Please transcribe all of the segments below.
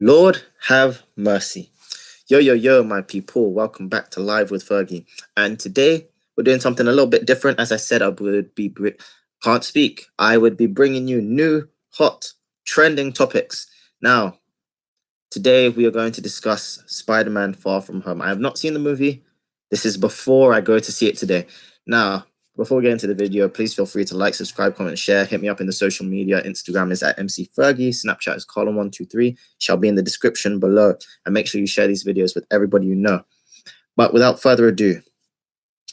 Lord have mercy. Yo, yo, yo, my people. Welcome back to Live with Fergie. And today we're doing something a little bit different. As I said, can't speak. I would be bringing you new, hot, trending topics. Now, today we are going to discuss Spider-Man Far From Home. I have not seen the movie. This is before I go to see it today. Now, before we get into the video, please feel free to like, subscribe, comment, share. Hit me up in the social media. Instagram is at MC Fergie. Snapchat is column123. Shall be in the description below. And make sure you share these videos with everybody you know. But without further ado,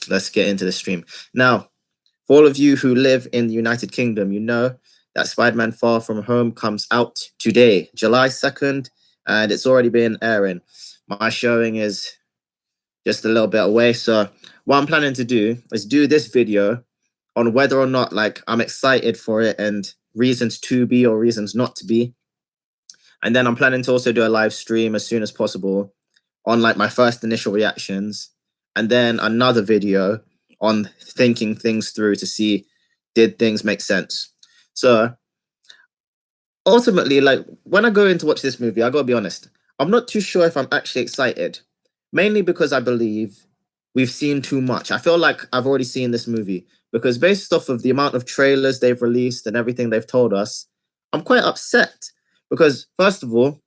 let's get into the stream. Now, for all of you who live in the United Kingdom, you know that Spider-Man Far From Home comes out today, July 2nd, and it's already been airing. My showing is just a little bit away. So what I'm planning to do is do this video on whether or not I'm excited for it and reasons to be or reasons not to be. And then I'm planning to also do a live stream as soon as possible on my first initial reactions, and then another video on thinking things through to see did things make sense. So ultimately, when I go in to watch this movie, I gotta be honest, I'm not too sure if I'm actually excited, mainly because I believe we've seen too much. I feel like I've already seen this movie because based off of the amount of trailers they've released and everything they've told us, I'm quite upset because first of all,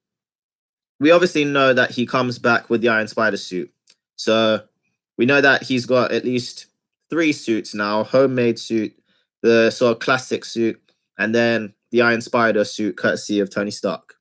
we obviously know that he comes back with the Iron Spider suit. So we know that he's got at least 3 suits now, homemade suit, the sort of classic suit, and then the Iron Spider suit courtesy of Tony Stark.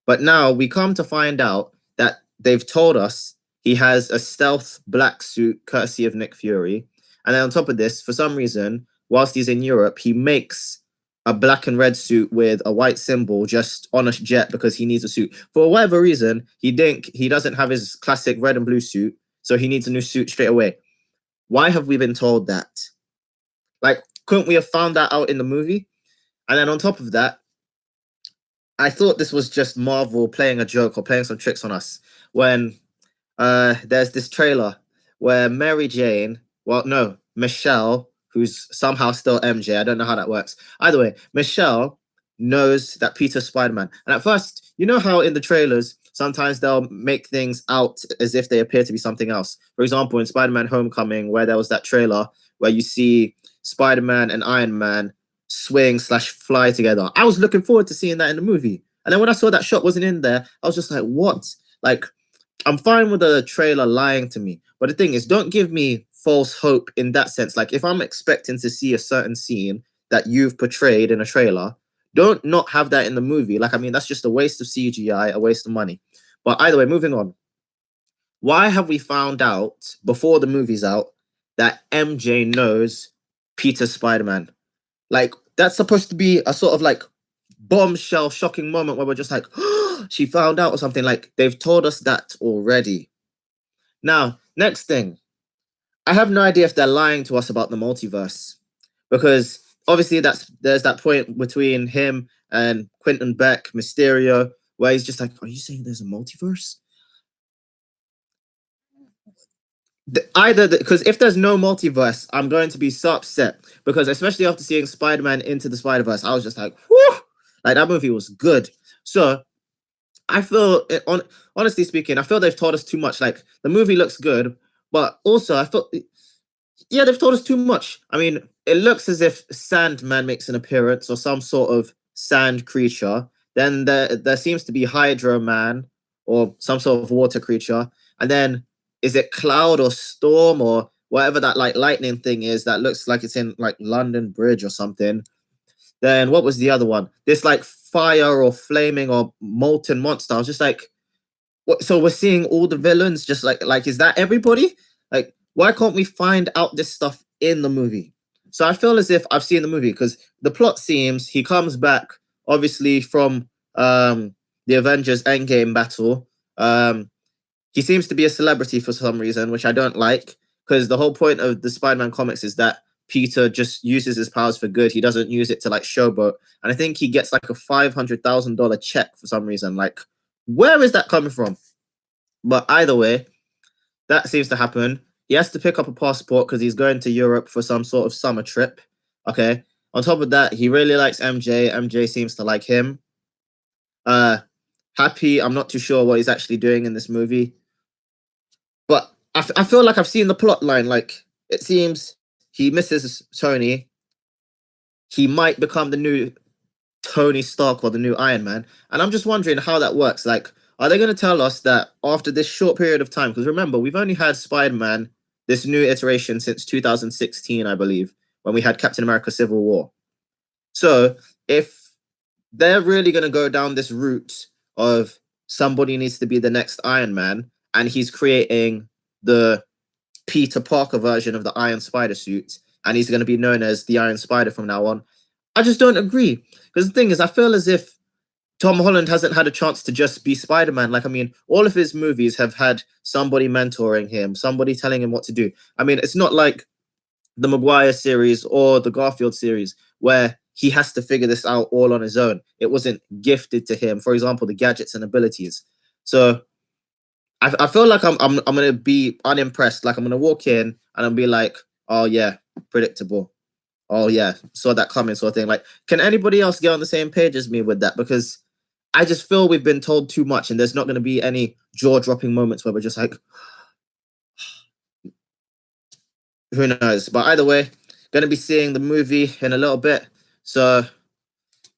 But now we come to find out that they've told us he has a stealth black suit courtesy of Nick Fury. And then on top of this, for some reason, whilst he's in Europe, he makes a black and red suit with a white symbol just on a jet because he needs a suit. For whatever reason, he doesn't have his classic red and blue suit, so he needs a new suit straight away. Why have we been told that? Couldn't we have found that out in the movie? And then on top of that, I thought this was just Marvel playing a joke or playing some tricks on us when there's this trailer where Michelle, who's somehow still MJ, I don't know how that works. Either way, Michelle knows that Peter's Spider-Man. And at first, you know how in the trailers, sometimes they'll make things out as if they appear to be something else. For example, in Spider-Man Homecoming, where there was that trailer where you see Spider-Man and Iron Man swing/fly together. I was looking forward to seeing that in the movie. And then when I saw that shot wasn't in there, I was just like, what? I'm fine with the trailer lying to me. But the thing is, don't give me false hope in that sense. If I'm expecting to see a certain scene that you've portrayed in a trailer, don't not have that in the movie. That's just a waste of CGI, a waste of money. But either way, moving on. Why have we found out before the movie's out that MJ knows Peter's Spider-Man? That's supposed to be a sort of bombshell shocking moment where we're just like, oh, she found out or something. They've told us that already. Now, next thing, I have no idea if they're lying to us about the multiverse, because obviously there's that point between him and Quentin Beck, Mysterio, where he's just like, are you saying there's a multiverse? Because if there's no multiverse, I'm going to be so upset, because especially after seeing Spider-Man Into the Spider-Verse, I was just like, whew, that movie was good. So I feel, honestly speaking, I feel they've told us too much. The movie looks good, but also I feel, yeah, they've told us too much. I mean, it looks as if Sandman makes an appearance or some sort of sand creature. Then there seems to be Hydro Man or some sort of water creature. And then is it Cloud or Storm or whatever that lightning thing is that looks like it's in London Bridge or something? Then what was the other one? This fire or flaming or molten monster. I was just like, what? So we're seeing all the villains just is that everybody? Why can't we find out this stuff in the movie? So I feel as if I've seen the movie, because the plot seems he comes back obviously from the Avengers Endgame battle. He seems to be a celebrity for some reason, which I don't like, because the whole point of the Spider-Man comics is that Peter just uses his powers for good. He doesn't use it to showboat. And I think he gets a $500,000 check for some reason. Where is that coming from? But either way, that seems to happen. He has to pick up a passport because he's going to Europe for some sort of summer trip. Okay. On top of that, he really likes MJ. MJ seems to like him. Happy. I'm not too sure what he's actually doing in this movie, but I feel like I've seen the plot line. Like, it seems he misses Tony. He might become the new Tony Stark or the new Iron Man. And I'm just wondering how that works. Like, are they going to tell us that after this short period of time? Because remember, we've only had Spider-Man, this new iteration, since 2016, I believe, when we had Captain America Civil War. So if they're really going to go down this route of somebody needs to be the next Iron Man, and he's creating the Peter Parker version of the Iron Spider suit, and he's going to be known as the Iron Spider from now on, I just don't agree. Because the thing is, I feel as if Tom Holland hasn't had a chance to just be Spider-Man. Like, I mean, all of his movies have had somebody mentoring him, somebody telling him what to do. I mean, it's not like the Maguire series or the Garfield series where he has to figure this out all on his own. It wasn't gifted to him, for example, the gadgets and abilities. So I feel like I'm gonna be unimpressed. Like, I'm gonna walk in and I'll be like, oh yeah, predictable. Oh yeah, saw that coming, sort of thing. Like, can anybody else get on the same page as me with that? Because I just feel we've been told too much, and there's not going to be any jaw-dropping moments where we're just like, who knows? But either way, going to be seeing the movie in a little bit. So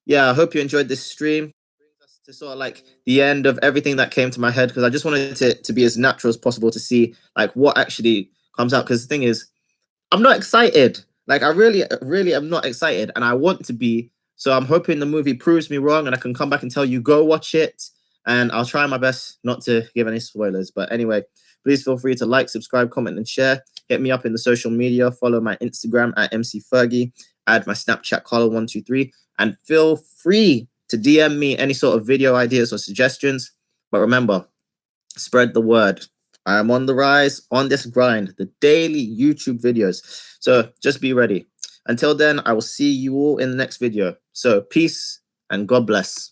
yeah, I hope you enjoyed this stream. Brings us to sort of like the end of everything that came to my head, because I just wanted it to be as natural as possible to see like what actually comes out. Because the thing is, I'm not excited. Like, I really am not excited, and I want to be. So I'm hoping the movie proves me wrong, and I can come back and tell you, go watch it. And I'll try my best not to give any spoilers. But anyway, please feel free to like, subscribe, comment, and share. Hit me up in the social media. Follow my Instagram at MC Fergie. Add my Snapchat Carlo123, and feel free to DM me any sort of video ideas or suggestions. But remember, spread the word. I am on the rise, on this grind, the daily YouTube videos. So just be ready. Until then, I will see you all in the next video. So peace and God bless.